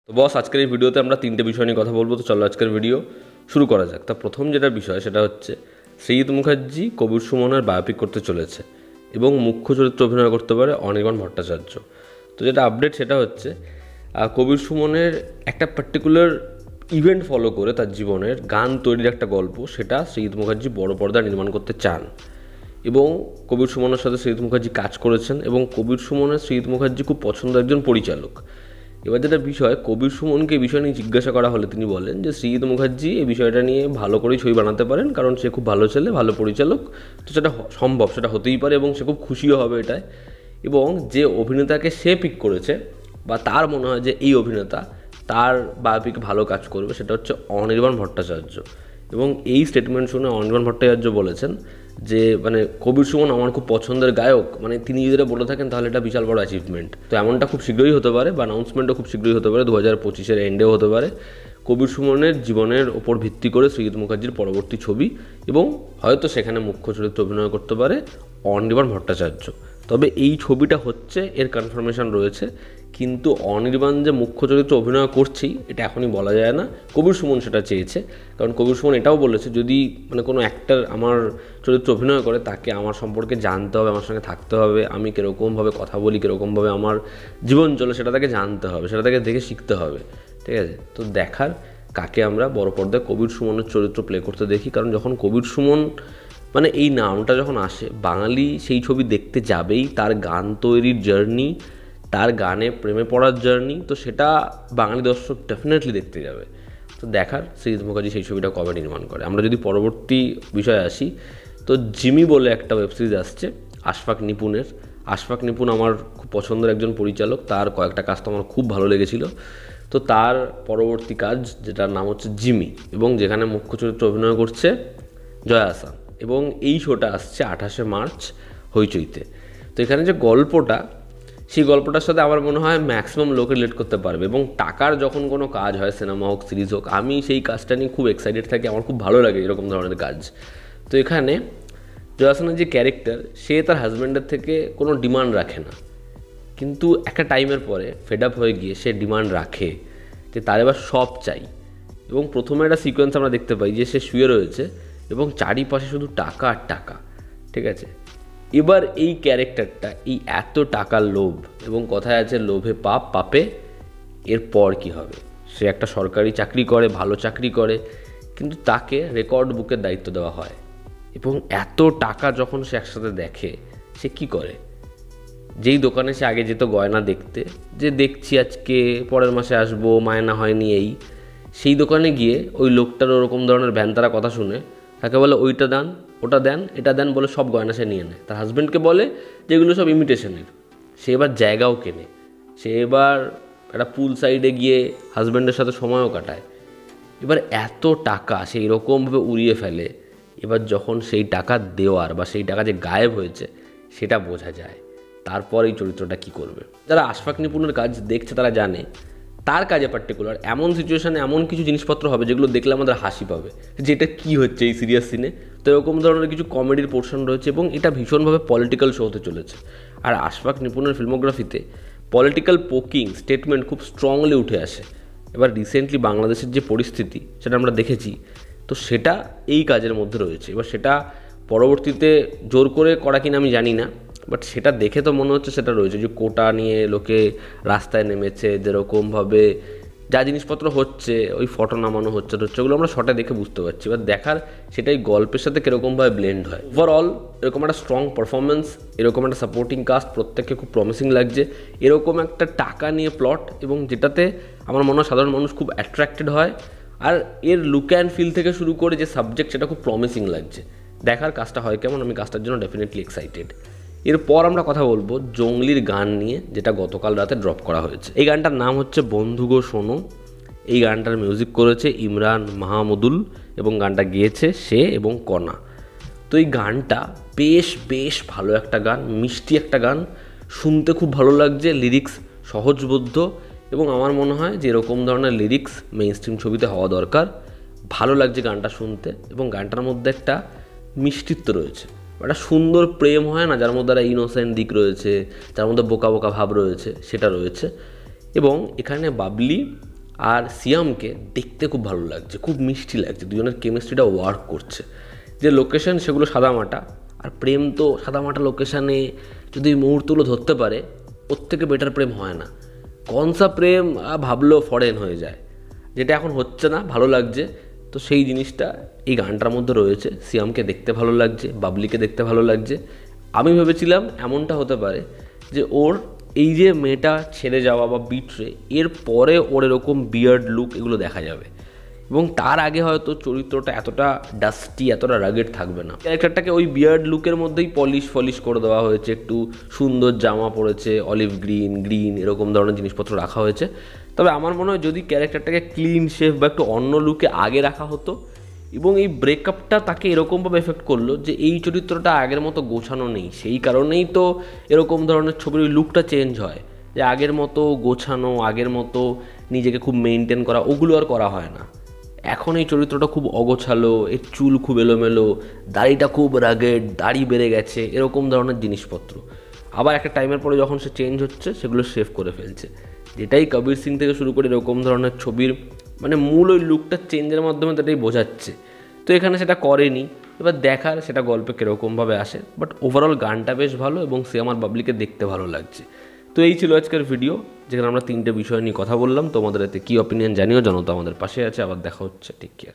তো বস, আজকের এই ভিডিওতে আমরা তিনটে বিষয় নিয়ে কথা বলবো। তো চলো আজকের ভিডিও শুরু করা যাক। তা প্রথম যেটা বিষয় সেটা হচ্ছে সৃজিত মুখার্জি কবির সুমনের বায়োপিক করতে চলেছে এবং মুখ্য চরিত্রে অভিনয় করতে পারে অনির্বাণ ভট্টাচার্য। তো যেটা আপডেট সেটা হচ্ছে কবির সুমনের একটা পার্টিকুলার ইভেন্ট ফলো করে তার জীবনের গান তৈরির একটা গল্প, সেটা সৃজিত মুখার্জি বড় পর্দায় নির্মাণ করতে চান এবং কবির সুমনের সাথে সৃজিত মুখার্জি কাজ করেছেন এবং কবির সুমনের সৃজিত মুখার্জি খুব পছন্দের একজন পরিচালক। এবার যেটা বিষয়, কবির সুমনকে এই বিষয় নিয়ে জিজ্ঞাসা করা হলে তিনি বলেন যে সৃজিত মুখার্জি এই বিষয়টা নিয়ে ভালো করেই ছবি বানাতে পারেন, কারণ সে খুব ভালো ছেলে, ভালো পরিচালক, তো সেটা সম্ভব, সেটা হতেই পারে এবং সে খুব খুশিও হবে এটায়। এবং যে অভিনেতাকে সে পিক করেছে বা তার মনে হয় যে এই অভিনেতা তার বায়োপিক ভালো কাজ করবে, সেটা হচ্ছে অনির্বাণ ভট্টাচার্য। এবং এই স্টেটমেন্ট শুনে অনির্বাণ ভট্টাচার্য বলেছেন যে কবির সুমন আমার খুব পছন্দের গায়ক, তিনি যদি বলে থাকেন তাহলে এটা বিশাল বড় অ্যাচিভমেন্ট। তো এমনটা খুব শীঘ্রই হতে পারে বা অ্যানাউন্সমেন্টও খুব শীঘ্রই হতে পারে, 2025-এর এন্ডেও হতে পারে, কবির সুমনের জীবনের ওপর ভিত্তি করে সৃজিত মুখার্জির পরবর্তী ছবি, এবং হয়তো সেখানে মুখ্য চরিত্রে অভিনয় করতে পারে অনির্বাণ ভট্টাচার্য। তবে এই ছবিটা হচ্ছে, এর কনফার্মেশন রয়েছে, কিন্তু অনির্বাণ যে মুখ্য চরিত্রে অভিনয় করছেই এটা এখনই বলা যায় না। কবির সুমন সেটা চেয়েছে, কারণ কবির সুমন এটাও বলেছে যদি কোনো অ্যাক্টর আমার চরিত্রে অভিনয় করে তাকে আমার সম্পর্কে জানতে হবে, আমার সঙ্গে থাকতে হবে, আমি কীরকমভাবে কথা বলি, কীরকমভাবে আমার জীবন চলে সেটা তাকে জানতে হবে, সেটা তাকে দেখে শিখতে হবে। ঠিক আছে, তো দেখার কাকে আমরা বড় পর্দায় কবির সুমনের চরিত্র প্লে করতে দেখি। কারণ যখন কবির সুমন এই নামটা যখন আসে, বাঙালি সেই ছবি দেখতে যাবেই, তার গান তৈরির জার্নি, তার গানে প্রেমে পড়ার জার্নি, তো সেটা বাঙালি দর্শক ডেফিনেটলি দেখতে যাবে। তো দেখার সৃজিত মুখার্জি সেই ছবিটা কবে নির্মাণ করে। আমরা যদি পরবর্তী বিষয়ে আসি, তো জিমি বলে একটা ওয়েব সিরিজ আসছে আশফাক নিপুণের। আশফাক নিপুণ আমার খুব পছন্দের একজন পরিচালক, তার কয়েকটা কাজ তো আমার খুব ভালো লেগেছিল। তো তার পরবর্তী কাজ, যেটার নাম হচ্ছে জিমি, এবং যেখানে মুখ্য চরিত্রে অভিনয় করছে জয়া আহসান, এবং এই শোটা আসছে 28শে মার্চ হইচইতে। তো এখানে যে গল্পটা, সেই গল্পটার সাথে আমার মনে হয় ম্যাক্সিমাম লোক রিলেট করতে পারবে। এবং টাকার যখন কোনো কাজ হয়, সিনেমা হোক, সিরিজ হোক, আমি সেই কাজটা নিয়ে খুব এক্সাইটেড থাকি, আমার খুব ভালো লাগে এরকম ধরনের কাজ। তো এখানে জয়া আহসানের যে ক্যারেক্টার, সে তার হাজব্যান্ডের থেকে কোনো ডিমান্ড রাখে না, কিন্তু একটা টাইমের পরে ফেড আপ হয়ে গিয়ে সে ডিমান্ড রাখে যে তার এবার সব চাই। এবং প্রথমে একটা সিকোয়েন্স আমরা দেখতে পাই যে সে শুয়ে রয়েছে এবং চারিপাশে শুধু টাকা আর টাকা। ঠিক আছে, এবার এই ক্যারেক্টারটা, এই এত টাকার লোভ, এবং কথায় আছে লোভে পাপ, পাপে এরপর কী হবে। সে একটা সরকারি চাকরি করে, ভালো চাকরি করে, কিন্তু তাকে রেকর্ড বুকের দায়িত্ব দেওয়া হয়। এবং এত টাকা যখন সে একসাথে দেখে, সে কি করে, যেই দোকানে সে আগে যেত গয়না দেখতে, যে দেখছি আজকে পরের মাসে আসবো, মায়না হয়নি, সেই দোকানে গিয়ে ওই লোকটার ওরকম ধরনের ভ্যানতারা কথা শুনে তাকে বলে ওইটা দেন, ওটা দেন, এটা দেন, বলে সব গয়না সে নিয়ে নেয়। তার হাজব্যান্ডকে বলে যেগুলো সব ইমিটেশনের। সে এবার জায়গাও কেনে, সে এবার একটা পুল সাইডে গিয়ে হাজব্যান্ডের সাথে সময়ও কাটায়। এবার এত টাকা সে এরকমভাবে উড়িয়ে ফেলে। এবার যখন সেই টাকা দেওয়ার বা সেই টাকা যে গায়েব হয়েছে সেটা বোঝা যায়, তারপর এই চরিত্রটা কী করবে। যারা আশফাক নিপুণের কাজ দেখছে তারা জানে তার কাজে পার্টিকুলার এমন সিচুয়েশানে এমন কিছু জিনিসপত্র হবে যেগুলো দেখলে আমাদের হাসি পাবে, যেটা কি হচ্ছে এই সিরিয়াস সিনে। তো এরকম ধরনের কিছু কমেডির পোর্শন রয়েছে এবং এটা ভীষণভাবে পলিটিক্যাল শো হতে চলেছে। আর আশফাক নিপুণের ফিল্মোগ্রাফিতে পলিটিক্যাল পোকিং স্টেটমেন্ট খুব স্ট্রংলি উঠে আসে। এবার রিসেন্টলি বাংলাদেশের যে পরিস্থিতি সেটা আমরা দেখেছি, তো সেটা এই কাজের মধ্যে রয়েছে। এবার সেটা পরবর্তীতে জোর করে করা কিনা আমি জানি না, বাট সেটা দেখে তো মনে হচ্ছে সেটা রয়েছে। যে কোটা নিয়ে লোকে রাস্তায় নেমেছে, যেরকমভাবে যা জিনিসপত্র হচ্ছে, ওই ফটো নামানো হচ্ছে, ওগুলো আমরা শর্টে দেখে বুঝতে পারছি। এবার দেখার সেটাই গল্পের সাথে কীরকমভাবে ব্লেন্ড হয়। ওভারঅল এরকম একটা স্ট্রং পারফরমেন্স, এরকম একটা সাপোর্টিং কাস্ট, প্রত্যেককে খুব প্রমিসিং লাগছে। এরকম একটা টাকা নিয়ে প্লট, এবং যেটাতে আমার মনে হয় সাধারণ মানুষ খুব অ্যাট্রাক্টেড হয়। আর এর লুক অ্যান্ড ফিল থেকে শুরু করে যে সাবজেক্ট, সেটা খুব প্রমিসিং লাগছে। দেখার কাজটা হয় কেমন, আমি কাজটার জন্য ডেফিনেটলি এক্সাইটেড। এরপর আমরা কথা বলবো জঙ্গলির গান নিয়ে, যেটা গতকাল রাতে ড্রপ করা হয়েছে। এই গানটার নাম হচ্ছে বন্ধু গো শোনো। এই গানটার মিউজিক করেছে ইমরান মাহমুদুল এবং গানটা গেয়েছে সে এবং কণা। তো এই গানটা বেশ ভালো একটা গান, মিষ্টি একটা গান, শুনতে খুব ভালো লাগছে, লিরিক্স সহজবোধ্য, এবং আমার মনে হয় যে এরকম ধরনের লিরিক্স মেইন স্ট্রিম ছবিতে হওয়া দরকার। ভালো লাগছে গানটা শুনতে, এবং গানটার মধ্যে একটা মিষ্টিত্ব রয়েছে, একটা সুন্দর প্রেম হয় না, যার মধ্যে একটা ইনোসেন্ট দিক রয়েছে, যার মধ্যে বোকা বোকা ভাব রয়েছে, সেটা রয়েছে। এবং এখানে বাবলি আর সিয়ামকে দেখতে খুব ভালো লাগছে, খুব মিষ্টি লাগছে, দুজনের কেমিস্ট্রিটা ওয়ার্ক করছে। যে লোকেশন সেগুলো সাদামাটা, আর প্রেম তো সাদামাটা লোকেশানে যদি মুহূর্তগুলো ধরতে পারে ওর থেকে বেটার প্রেম হয় না। কনসা প্রেম ভাবলেও ফরেন হয়ে যায়, যেটা এখন হচ্ছে না, ভালো লাগছে। তো সেই জিনিসটা এই গানটার মধ্যে রয়েছে। সিয়ামকে দেখতে ভালো লাগছে, বাবলিকে দেখতে ভালো লাগছে। আমি ভেবেছিলাম এমনটা হতে পারে যে ওর এই যে মেয়েটা ছেড়ে যাওয়া বা বিট্রে, এর পরে ওর এরকম বিয়ার্ড লুক এগুলো দেখা যাবে, এবং তার আগে হয়তো চরিত্রটা এতটা ডাস্টি, এতটা রাগেড থাকবে না। ক্যারেক্টারটাকে ওই বিয়ার্ড লুকের মধ্যেই পলিশ করে দেওয়া হয়েছে, একটু সুন্দর জামা পরেছে, অলিভ গ্রিন এরকম ধরনের জিনিসপত্র রাখা হয়েছে। তবে আমার মনে হয় যদি ক্যারেক্টারটাকে ক্লিন শেভ বা একটু অন্য লুকে আগে রাখা হতো, এবং এই ব্রেকআপটা তাকে এরকমভাবে এফেক্ট করলো যে এই চরিত্রটা আগের মতো গোছানো নেই, সেই কারণেই তো এরকম ধরনের ছবির ওই লুকটা চেঞ্জ হয়, যে আগের মতো গোছানো, আগের মতো নিজেকে খুব মেনটেন করা, ওগুলো আর করা হয় না। এখন এই চরিত্রটা খুব অগোছালো, এর চুল খুব এলোমেলো, দাড়িটা খুব রাগেড, দাড়ি বেড়ে গেছে, এরকম ধরনের জিনিসপত্র। আবার একটা টাইমের পরে যখন সে চেঞ্জ হচ্ছে সেগুলো সেভ করে ফেলছে, যেটাই কবির সিং থেকে শুরু করে এরকম ধরনের ছবির মানে মূল ওই লুকটা চেঞ্জের মাধ্যমে তাটাই বোঝাচ্ছে। তো এখানে সেটা করেনি, এবার দেখার সেটা গল্পে কীরকমভাবে আসে। বাট ওভারঅল গানটা বেশ ভালো, এবং সে আমার বাবলিকে দেখতে ভালো লাগছে। তো এই ছিল আজকের ভিডিও, যেখানে আমরা 3টে বিষয় নিয়ে কথা বললাম। তোমাদের এতে কী অপিনিয়ন জানিও, জানো তো আমাদের পাশে আছে। আবার দেখা হচ্ছে, টেক কেয়ার।